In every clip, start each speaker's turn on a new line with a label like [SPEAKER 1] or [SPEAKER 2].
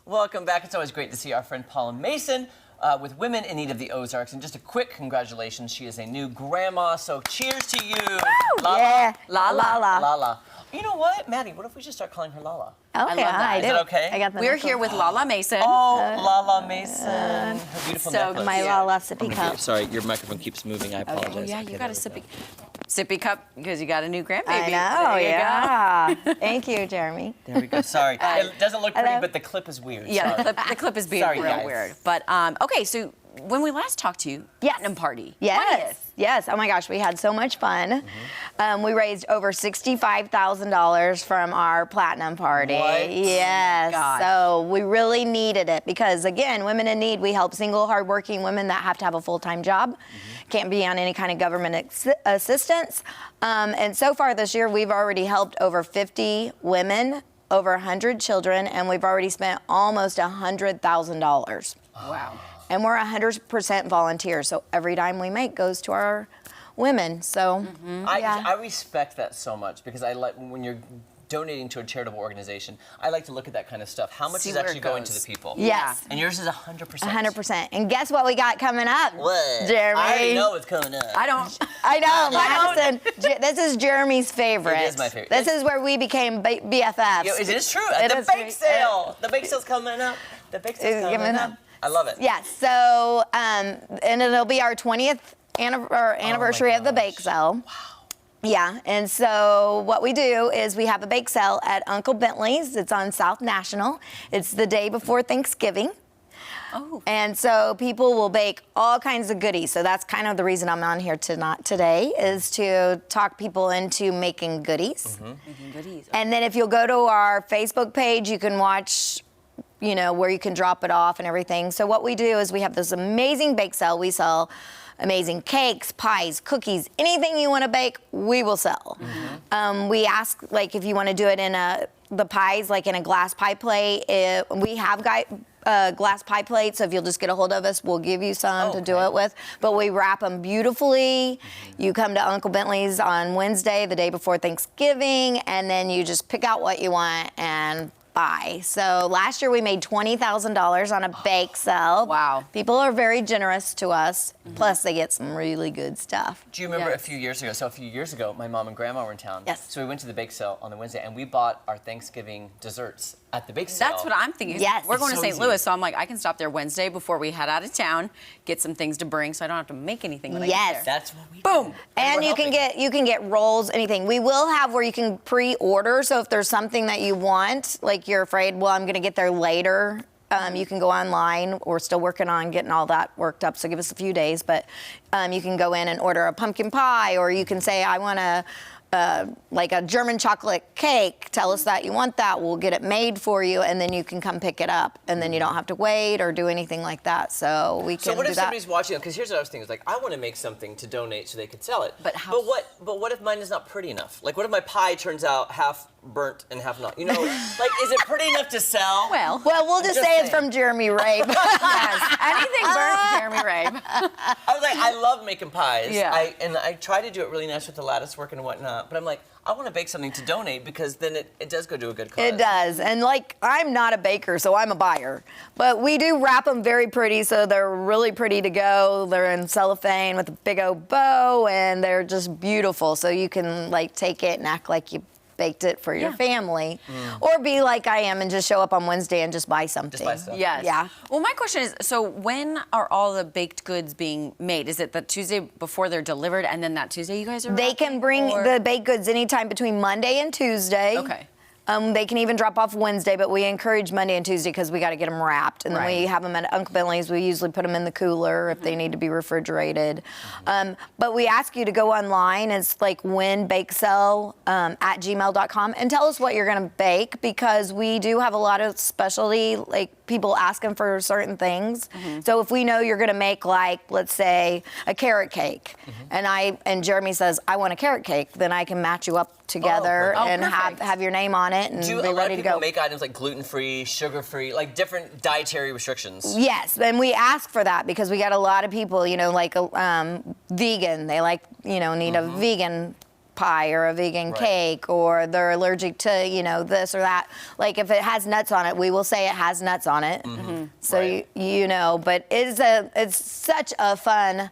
[SPEAKER 1] Welcome back. It's always great to see our friend Paula Mason with Women in Need of the Ozarks. And just a quick congratulations. She is a new grandma, so cheers to you.
[SPEAKER 2] Woo!
[SPEAKER 1] Lala.
[SPEAKER 2] Yeah.
[SPEAKER 1] Lala. Lala. You know what, Maddie, what if we just start calling her Lala?
[SPEAKER 2] Okay,
[SPEAKER 3] I love that.
[SPEAKER 1] Is that okay?
[SPEAKER 2] I got the
[SPEAKER 3] We're
[SPEAKER 2] necklace.
[SPEAKER 3] here with Lala Mason.
[SPEAKER 1] Oh, Lala Mason. Her beautiful
[SPEAKER 3] so
[SPEAKER 1] necklace.
[SPEAKER 2] My Lala sippy cup.
[SPEAKER 1] Sorry, your microphone keeps moving. I apologize.
[SPEAKER 3] Oh, yeah, you
[SPEAKER 1] Okay,
[SPEAKER 3] got a
[SPEAKER 1] there we
[SPEAKER 3] sippy cup because you got a new grandbaby.
[SPEAKER 2] I know,
[SPEAKER 3] There you
[SPEAKER 2] yeah. Thank you, Jeremy.
[SPEAKER 1] go. There we go. Sorry. It doesn't look pretty,
[SPEAKER 2] Hello.
[SPEAKER 1] but the clip is weird.
[SPEAKER 3] Yeah,
[SPEAKER 1] Sorry.
[SPEAKER 3] the clip is being
[SPEAKER 1] Sorry,
[SPEAKER 3] real
[SPEAKER 1] guys.
[SPEAKER 3] weird. But, okay, so when we last talked to you, platinum party.
[SPEAKER 2] Yes. Yes. Oh my gosh, we had so much fun. We raised over $65,000 from our platinum party.
[SPEAKER 1] What?
[SPEAKER 2] Yes.
[SPEAKER 3] Gosh.
[SPEAKER 2] So we really needed it because, again, women in need. We help single, hardworking women that have to have a full-time job, can't be on any kind of government assistance. And so far this year, we've already helped over 50 women, over 100 children, and we've already spent almost $100,000.
[SPEAKER 3] Wow.
[SPEAKER 2] And we're 100% volunteers, so every dime we make goes to our women. So, yeah.
[SPEAKER 1] I respect that so much because I like when you're donating to a charitable organization, I like to look at that kind of stuff. How much
[SPEAKER 3] See
[SPEAKER 1] is
[SPEAKER 3] where
[SPEAKER 1] actually
[SPEAKER 3] it
[SPEAKER 1] going to
[SPEAKER 3] goes.
[SPEAKER 1] the people?
[SPEAKER 2] Yes.
[SPEAKER 1] And yours is 100%.
[SPEAKER 2] 100%. And guess what we got coming up?
[SPEAKER 1] What?
[SPEAKER 2] Jeremy.
[SPEAKER 1] I already know what's coming up.
[SPEAKER 3] I don't.
[SPEAKER 2] I know, Madison. This is Jeremy's favorite.
[SPEAKER 1] It is my favorite.
[SPEAKER 2] This is where we became BFFs.
[SPEAKER 1] Yo, it is true. At the bake sale. The bake sale's coming up. The bake sale's coming up. I love it.
[SPEAKER 2] Yes. So, and it'll be our 20th anniversary of the bake sale.
[SPEAKER 1] Wow.
[SPEAKER 2] Yeah, and so what we do is we have a bake sale at Uncle Bentley's. It's on South National. It's the day before Thanksgiving.
[SPEAKER 3] Oh.
[SPEAKER 2] And so people will bake all kinds of goodies. So that's kind of the reason I'm on here today is to talk people into making goodies.
[SPEAKER 3] Making goodies.
[SPEAKER 2] And then if you'll go to our Facebook page, you can watch, you know, where you can drop it off and everything. So what we do is we have this amazing bake sale. We sell amazing cakes, pies, cookies, anything you want to bake, we will sell. We ask, like, if you want to do it in the pies, like in a glass pie plate. We have glass pie plates, so if you'll just get a hold of us, we'll give you some to do it with. But we wrap them beautifully. You come to Uncle Bentley's on Wednesday, the day before Thanksgiving, and then you just pick out what you want and buy. So last year we made $20,000 on a bake sale.
[SPEAKER 3] Wow.
[SPEAKER 2] People are very generous to us. Plus they get some really good stuff.
[SPEAKER 1] Do you remember a few years ago? So a few years ago, my mom and grandma were in town.
[SPEAKER 2] Yes.
[SPEAKER 1] So we went to the bake sale on the Wednesday, and we bought our Thanksgiving desserts at the bake sale.
[SPEAKER 3] That's what I'm thinking.
[SPEAKER 2] Yes.
[SPEAKER 3] We're going
[SPEAKER 1] It's
[SPEAKER 3] to
[SPEAKER 1] so
[SPEAKER 3] St.
[SPEAKER 1] easy.
[SPEAKER 3] Louis, so I'm like, I can stop there Wednesday before we head out of town, get some things to bring, so I don't have to make anything when I get there.
[SPEAKER 1] That's what we
[SPEAKER 3] Boom.
[SPEAKER 1] do.
[SPEAKER 2] And
[SPEAKER 1] we're
[SPEAKER 2] you can
[SPEAKER 1] helping.
[SPEAKER 2] get rolls, anything. We will have where you can pre-order. So if there's something that you want, like you're afraid, well, I'm going to get there later, you can go online. We're still working on getting all that worked up, so give us a few days. But you can go in and order a pumpkin pie, or you can say, I want like a German chocolate cake. Tell us that you want that. We'll get it made for you, and then you can come pick it up, and then you don't have to wait or do anything like that. So we can
[SPEAKER 1] So what
[SPEAKER 2] do
[SPEAKER 1] if
[SPEAKER 2] that.
[SPEAKER 1] somebody's watching? Because here's what I was thinking: is like, I want to make something to donate so they could sell it.
[SPEAKER 3] But how-
[SPEAKER 1] But what if mine is not pretty enough? Like, what if my pie turns out half burnt and half not? You know, like, is it pretty enough to sell?
[SPEAKER 3] Well,
[SPEAKER 2] Well, we'll just say it's from Jeremy Rabe.
[SPEAKER 3] yes. Anything burnt, Jeremy Rabe.
[SPEAKER 1] I was like, I love making pies.
[SPEAKER 3] Yeah.
[SPEAKER 1] I try to do it really nice with the lattice work and whatnot. But I'm like, I want to bake something to donate because then it does go to a good cause.
[SPEAKER 2] It does. And like, I'm not a baker, so I'm a buyer. But we do wrap them very pretty, so they're really pretty to go. They're in cellophane with a big old bow, and they're just beautiful. So you can like take it and act like you baked it for your family. Or be like I am and just show up on Wednesday and just buy something.
[SPEAKER 1] Just buy stuff.
[SPEAKER 3] Yes.
[SPEAKER 2] Yeah.
[SPEAKER 3] Well, my question is, so when are all the baked goods being made? Is it the Tuesday before they're delivered, and then that Tuesday you guys are
[SPEAKER 2] They can bring the baked goods anytime between Monday and Tuesday.
[SPEAKER 3] Okay.
[SPEAKER 2] They can even drop off Wednesday, but we encourage Monday and Tuesday because we got to get them wrapped. And then we have them at Uncle Bentley's. We usually put them in the cooler if they need to be refrigerated. But we ask you to go online. It's like winbakesell at gmail.com and tell us what you're going to bake, because we do have a lot of specialty, like people asking for certain things. So if we know you're going to make, like, let's say a carrot cake, and Jeremy says, I want a carrot cake, then I can match you up together and
[SPEAKER 3] perfect.
[SPEAKER 2] have your name on it and
[SPEAKER 1] Do
[SPEAKER 2] be
[SPEAKER 1] a lot
[SPEAKER 2] ready
[SPEAKER 1] of
[SPEAKER 2] to
[SPEAKER 1] people
[SPEAKER 2] go.
[SPEAKER 1] make items like gluten-free, sugar-free, like different dietary restrictions?
[SPEAKER 2] Yes, and we ask for that because we got a lot of people, you know, like vegan. They like, you know, need a vegan pie or a vegan cake, or they're allergic to, you know, this or that. Like if it has nuts on it, we will say it has nuts on it. So you know, but it's such a fun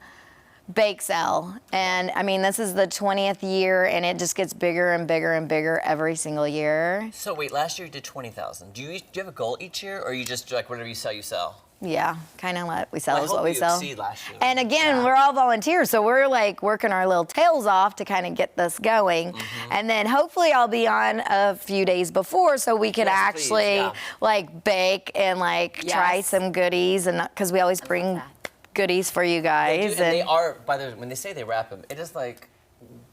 [SPEAKER 2] bake sale. And I mean, this is the 20th year, and it just gets bigger and bigger and bigger every single year.
[SPEAKER 1] So wait, last year you did 20,000. Do you have a goal each year, or you just like whatever you sell, you sell?
[SPEAKER 2] Yeah, kind of what we sell
[SPEAKER 1] I
[SPEAKER 2] is
[SPEAKER 1] hope
[SPEAKER 2] what we
[SPEAKER 1] you
[SPEAKER 2] sell.
[SPEAKER 1] exceed last year.
[SPEAKER 2] And again, we're all volunteers, so we're like working our little tails off to kind of get this going. And then hopefully I'll be on a few days before so we could
[SPEAKER 1] Yes,
[SPEAKER 2] actually
[SPEAKER 1] please, yeah.
[SPEAKER 2] like bake and like try some goodies, and because we always bring goodies for you
[SPEAKER 1] They
[SPEAKER 2] guys.
[SPEAKER 1] do, and they are, by the way, when they say they wrap them, it is like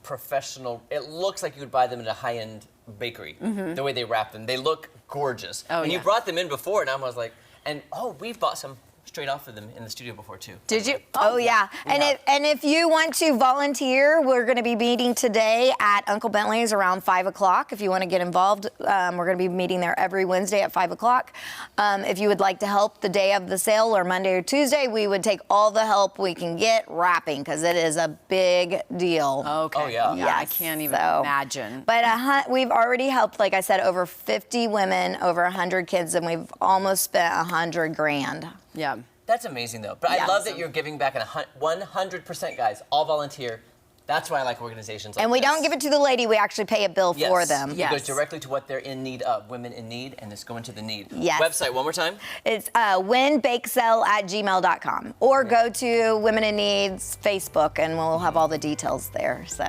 [SPEAKER 1] professional. It looks like you would buy them in a high-end bakery, the way they wrap them. They look gorgeous.
[SPEAKER 3] Oh,
[SPEAKER 1] and you
[SPEAKER 3] yeah.
[SPEAKER 1] brought them in before, and I was like, and we've bought some straight off of them in the studio before, too.
[SPEAKER 3] Did you?
[SPEAKER 2] Oh yeah, and if you want to volunteer, we're going to be meeting today at Uncle Bentley's around 5 o'clock. If you want to get involved, we're going to be meeting there every Wednesday at 5 o'clock. If you would like to help the day of the sale or Monday or Tuesday, we would take all the help we can get wrapping because it is a big deal.
[SPEAKER 3] Okay.
[SPEAKER 1] Oh, yeah.
[SPEAKER 3] Yeah, I
[SPEAKER 2] Yes,
[SPEAKER 3] can't even
[SPEAKER 2] so-
[SPEAKER 3] imagine.
[SPEAKER 2] But we've already helped, like I said, over 50 women, over 100 kids, and we've almost spent $100 grand.
[SPEAKER 3] Yeah.
[SPEAKER 1] That's amazing, though. But I
[SPEAKER 2] Yeah.
[SPEAKER 1] love that you're giving back 100%, guys. All volunteer. That's why I like organizations like
[SPEAKER 2] And we
[SPEAKER 1] this.
[SPEAKER 2] don't give it to the lady, we actually pay a bill
[SPEAKER 1] Yes.
[SPEAKER 2] for them.
[SPEAKER 1] It
[SPEAKER 3] Yes.
[SPEAKER 1] goes directly to what they're in need of, women in need, and it's going to the need.
[SPEAKER 2] Yes.
[SPEAKER 1] Website, one more time.
[SPEAKER 2] It's winbakesell@gmail.com, or go to Women in Need's Facebook, and we'll have all the details there. So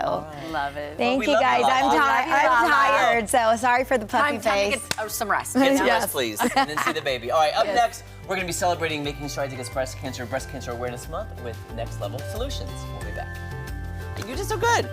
[SPEAKER 3] Love it.
[SPEAKER 2] thank
[SPEAKER 1] we
[SPEAKER 2] you
[SPEAKER 1] love you,
[SPEAKER 2] guys.
[SPEAKER 1] Lala.
[SPEAKER 2] I'm,
[SPEAKER 1] We
[SPEAKER 3] love you,
[SPEAKER 2] I'm
[SPEAKER 3] Lala.
[SPEAKER 2] tired, so sorry for the puffy
[SPEAKER 3] Time to
[SPEAKER 2] face.
[SPEAKER 3] get some rest.
[SPEAKER 1] Get some
[SPEAKER 2] Yes.
[SPEAKER 1] rest, please, and then see the baby. All right, up next, we're going to be celebrating Making Strides Against Breast Cancer Awareness Month with Next Level Solutions. We'll be back. You did so good.